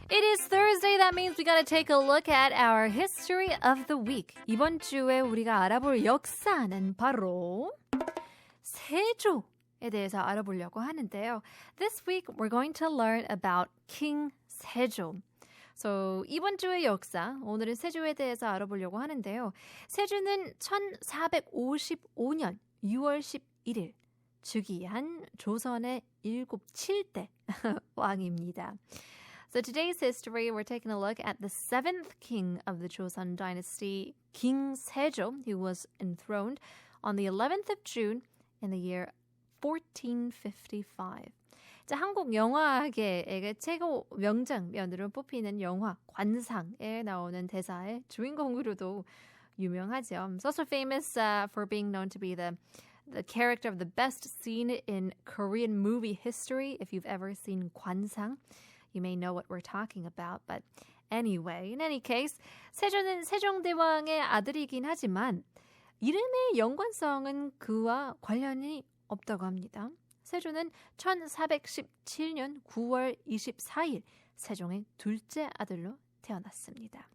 It is Thursday. That means we gotta take a look at our history of the week. 이번 주에 우리가 알아볼 역사는 바로 세조에 대해서 알아보려고 하는데요. This week we're going to learn about King 세조. So, 이번 주의 역사, 오늘은 세조에 대해서 알아보려고 하는데요. 세조는 1455년 6월 11일 즉위한 조선의 7대 왕입니다. So today's history, we're taking a look at the 7th king of the Joseon dynasty, King Sejo, who was enthroned on the 11th of June in the year 1455. 자, 한국 영화계의 최고 명장면으로 뽑히는 영화 관상에 나오는 대사의 주인공으로도 유명하죠. It's also famous for being known to be the character of the best scene in Korean movie history. If you've ever seen 관상, you may know what we're talking about. But anyway, in any case, 세조는 세종대왕의 아들이긴 하지만 이름의 연관성은 그와 관련이 없다고 합니다. 세조는 1417년 9월 24일 세종의 둘째 아들로 태어났습니다.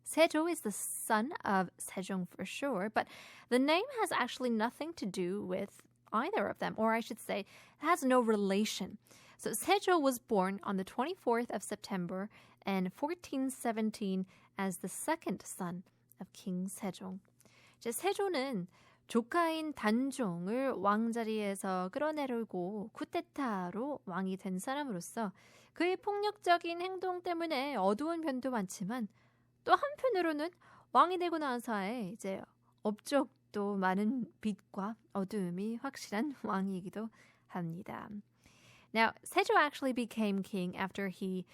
Sejo is the son of Sejong for sure, but the name has actually nothing to do with either of them, or I should say, it has no relation. So Sejo was born on the 24th of September in 1417 as the second son of King Sejong. 이제 세조는 조카인 단종을 왕자리에서 끌어내려고 쿠데타로 왕이 된 사람으로서 그의 폭력적인 행동 때문에 어두운 면도 많지만 또 한편으로는 왕이 되고 나서의 이제 업적도 많은 빛과 어두움이 확실한 왕이기도 합니다. Now, Sejo actually became king after he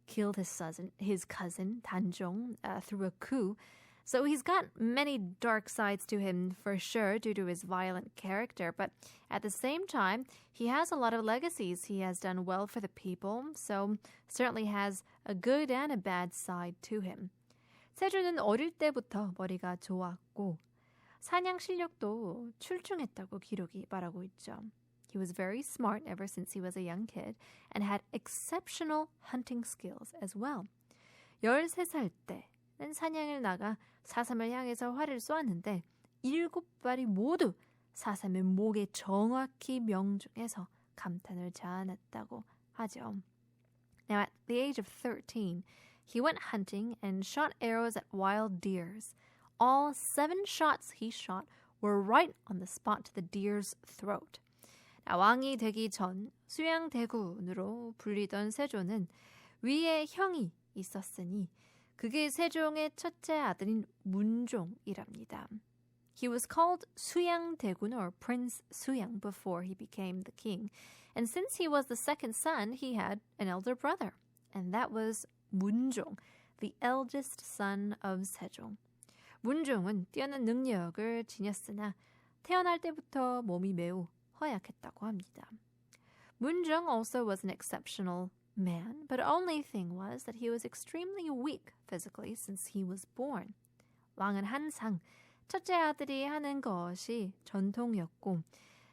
killed his cousin Danjong through a coup. So he's got many dark sides to him for sure due to his violent character, but at the same time, he has a lot of legacies. He has done well for the people, so certainly has a good and a bad side to him. 세조는 어릴 때부터 머리가 좋았고 사냥 실력도 출중했다고 기록이 말하고 있죠. He was very smart ever since he was a young kid and had exceptional hunting skills as well. 13살 때는 사냥을 나가 사슴을 향해서 활을 쏘았는데 7발이 모두 사슴의 목에 정확히 명중해서 감탄을 자아냈다고 하죠. Now at the age of 13, he went hunting and shot arrows at wild deers. All 7 shots he shot were right on the spot to the deer's throat. 왕이 되기 전 수양대군으로 불리던 세조는 위에 형이 있었으니 그게 세종의 첫째 아들인 문종이랍니다. He was called 수양대군 or Prince Suyang before he became the king. And since he was the second son, he had an elder brother. And that was 문종, the eldest son of 세종. 문종은 뛰어난 능력을 지녔으나 태어날 때부터 몸이 매우 허약했다고 합니다. 문종 also was an exceptional man, but only thing was that he was extremely weak physically since he was born. 왕은 항상 첫째 아들이 하는 것이 전통이었고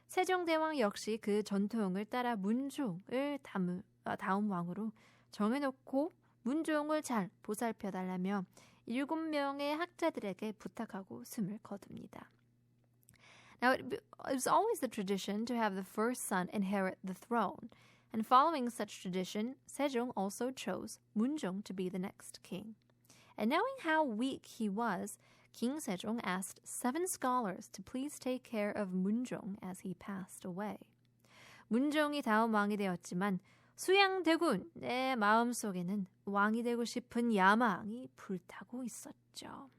세종대왕 역시 그 전통을 따라 문종을 다음 왕으로 정해놓고 문종을 잘 보살펴달라며 7명의 학자들에게 부탁하고 숨을 거둡니다. Now, it was always the tradition to have the first son inherit the throne. And following such tradition, Sejong also chose Munjong to be the next king. And knowing how weak he was, King Sejong asked 7 scholars to please take care of Munjong as he passed away. 문종이 다음 왕이 되었지만 수양대군의 마음속에는 왕이 되고 싶은 야망이 불타고 있었죠.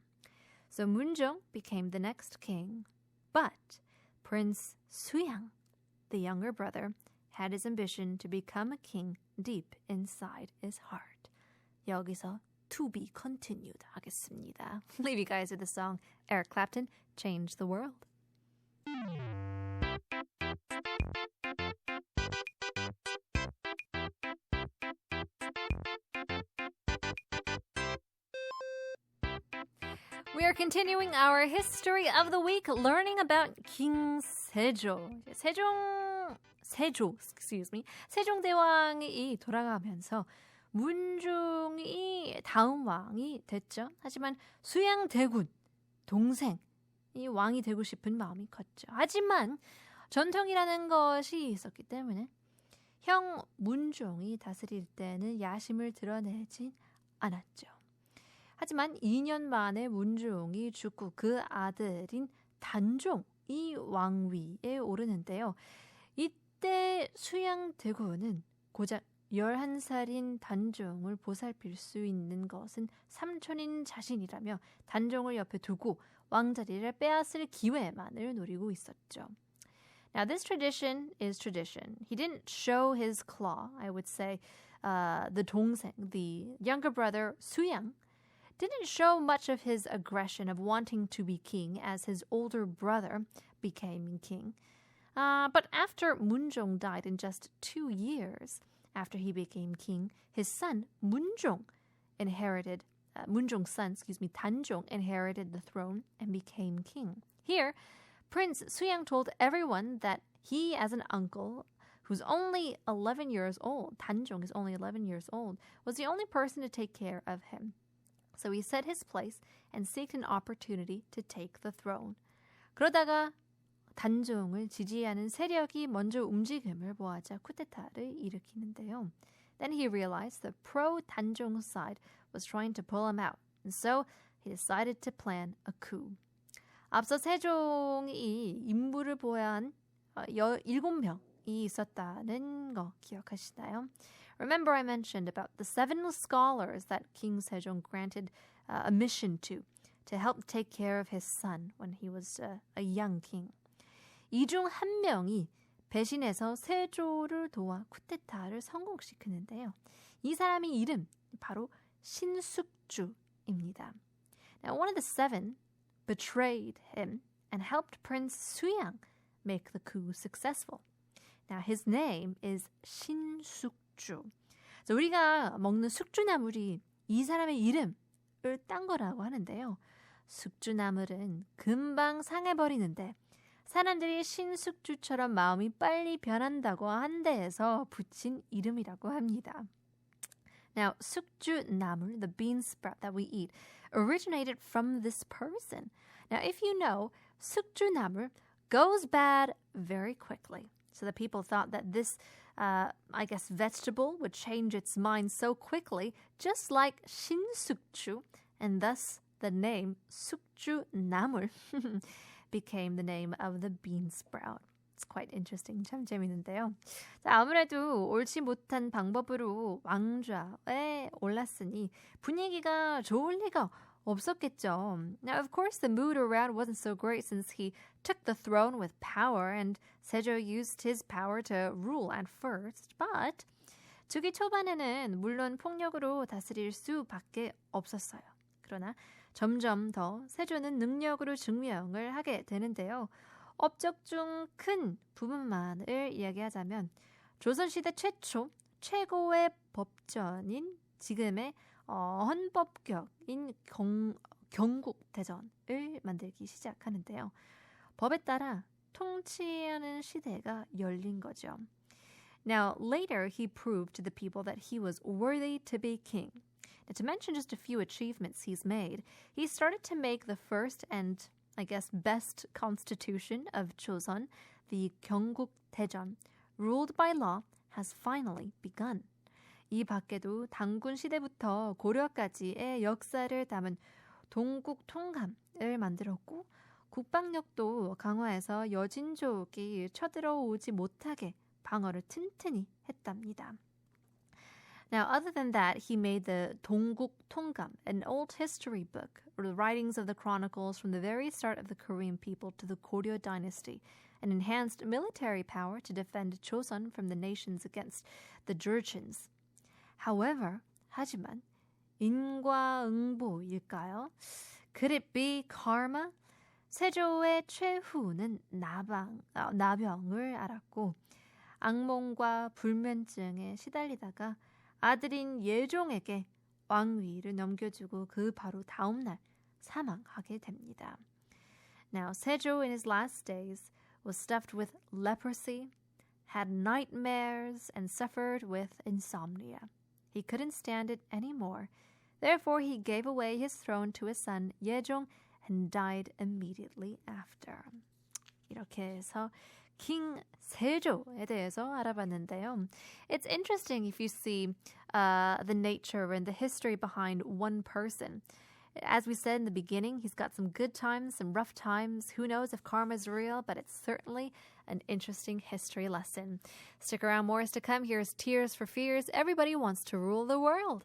So Munjong became the next king, but Prince Suyang, the younger brother, had his ambition to become a king deep inside his heart. 여기서 to be continued 하겠습니다. Leave you guys with the song Eric Clapton, Change the World. We are continuing our history of the week, learning about King Sejo. 세종대왕이 돌아가면서 문종이 다음 왕이 됐죠. 하지만 수양대군 동생이 왕이 되고 싶은 마음이 컸죠. 하지만 전통이라는 것이 있었기 때문에 형 문종이 다스릴 때는 야심을 드러내진 않았죠. 하지만 2년 만에 문종이 죽고 그 아들인 단종이 왕위에 오르는데요. 이때 수양대군은 고작 11살인 단종을 보살필 수 있는 것은 삼촌인 자신이라며 단종을 옆에 두고 왕자리를 빼앗을 기회만을 노리고 있었죠. Now this tradition is tradition. He didn't show his claw, I would say. The 동생, the younger brother, Suyang, didn't show much of his aggression of wanting to be king as his older brother became king. But after Munjong died in just 2 years after he became king, his son Munjong's son, Danjong inherited the throne and became king. Here, Prince Suyang told everyone that he, as an uncle who's only 11 years old, Danjong is only 11 years old, was the only person to take care of him. So he set his place and sought an opportunity to take the throne. 그러다가 단종을 지지하는 세력이 먼저 움직임을 보아자 쿠데타를 일으키는데요. Then he realized the pro-단종 side was trying to pull him out, and so he decided to plan a coup. 앞서 세종이 임무를 보유한 7명이 있었다는 거 기억하시나요? Remember I mentioned about the 7 scholars that King Sejong granted a mission to help take care of his son when he was a young king. 이 중 한 명이 배신해서 세조를 도와 쿠데타를 성공시키는데요. 이 사람의 이름 바로 신숙주입니다. Now one of the 7 betrayed him and helped Prince Suyang make the coup successful. Now his name is 신숙주. 그래서 우리가 먹는 숙주나물이 이 사람의 이름을 딴 거라고 하는데요. 숙주나물은 금방 상해버리는데 사람들이 신숙주처럼 마음이 빨리 변한다고 한 데에서 붙인 이름이라고 합니다. Now, 숙주나물, the bean sprout that we eat, originated from this person. Now, if you know, 숙주나물 goes bad very quickly. So the people thought that this, vegetable would change its mind so quickly, just like 신숙주, and thus the name 숙주나물 became the name of the bean sprout. It's quite interesting. 참 재밌는데요. 자, 아무래도 옳지 못한 방법으로 왕좌에 올랐으니 분위기가 좋을 리가 없었겠죠. Now, of course, the mood around wasn't so great since he took the throne with power and Sejo used his power to rule at first. But 주기 초반에는 물론 폭력으로 다스릴 수밖에 없었어요. 그러나 점점 더 세조는 능력으로 증명을 하게 되는데요. 업적 중 큰 부분만을 이야기하자면 조선시대 최고의 법전인 지금의 헌법격인 경국대전을 만들기 시작하는데요. 법에 따라 통치하는 시대가 열린 거죠. Now, later he proved to the people that he was worthy to be king. Now, to mention just a few achievements he's made, he started to make the first and best constitution of Joseon, the 경국대전, ruled by law, has finally begun. 이 밖에도 당군 시대부터 고려까지의 역사를 담은 동국통감을 만들었고 국방력도 강화해서 여진족이 쳐들어오지 못하게 방어를 튼튼히 했답니다. Now, other than that, he made the 동국통감, an old history book, or the writings of the chronicles from the very start of the Korean people to the Goryeo dynasty, and enhanced military power to defend Joseon from the nations against the Jurchens. However, 하지만 인과응보일까요? Could it be karma? 세조의 최후는 나병을 앓았고 악몽과 불면증에 시달리다가 아들인 예종에게 왕위를 넘겨주고 그 바로 다음 날 사망하게 됩니다. Now, Sejo in his last days was stuffed with leprosy, had nightmares, and suffered with insomnia. He couldn't stand it anymore. Therefore, he gave away his throne to his son Yejong and died immediately after. 이렇게 해서 킹 세조에 대해서 알아봤는데요. It's interesting if you see the nature and the history behind one person. As we said in the beginning, he's got some good times, some rough times. Who knows if karma is real, but it's certainly an interesting history lesson. Stick around, more is to come. Here's Tears for Fears. Everybody wants to rule the world.